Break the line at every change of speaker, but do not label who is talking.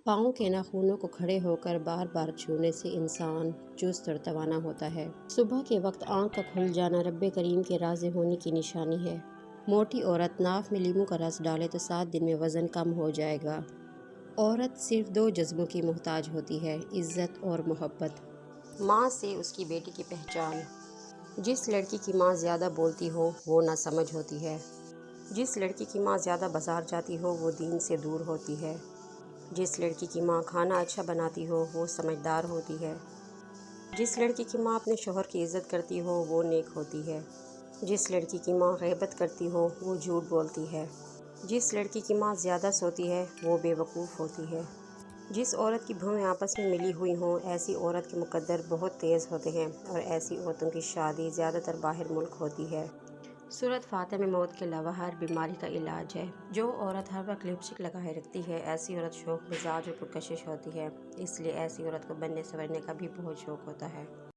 پاؤں کے ناخنوں کو کھڑے ہو کر بار بار چھونے سے انسان چست اور توانا ہوتا ہے۔ صبح کے وقت آنکھ کا کھل جانا رب کریم کے راضی ہونے کی نشانی ہے۔ موٹی عورت ناف میں لیموں کا رس ڈالے تو 7 دن میں وزن کم ہو جائے گا۔ عورت صرف 2 جذبوں کی محتاج ہوتی ہے، عزت اور محبت۔ ماں سے اس کی بیٹی کی پہچان۔ جس لڑکی کی ماں زیادہ بولتی ہو وہ ناسمجھ ہوتی ہے۔ جس لڑکی کی ماں زیادہ بازار جاتی ہو وہ دین سے دور ہوتی ہے۔ جس لڑکی کی ماں کھانا اچھا بناتی ہو وہ سمجھدار ہوتی ہے۔ جس لڑکی کی ماں اپنے شوہر کی عزت کرتی ہو وہ نیک ہوتی ہے۔ جس لڑکی کی ماں غیبت کرتی ہو وہ جھوٹ بولتی ہے۔ جس لڑکی کی ماں زیادہ سوتی ہے وہ بے وقوف ہوتی ہے۔ جس عورت کی بھویں آپس میں ملی ہوئی ہوں ایسی عورت کے مقدر بہت تیز ہوتے ہیں اور ایسی عورتوں کی شادی زیادہ تر باہر ملک ہوتی ہے۔ سورۃ فاتحہ میں موت کے علاوہ ہر بیماری کا علاج ہے۔ جو عورت ہر وقت لپسٹک لگائے رکھتی ہے ایسی عورت شوخ مزاج اور پرکشش ہوتی ہے، اس لیے ایسی عورت کو بننے سنورنے کا بھی بہت شوق ہوتا ہے۔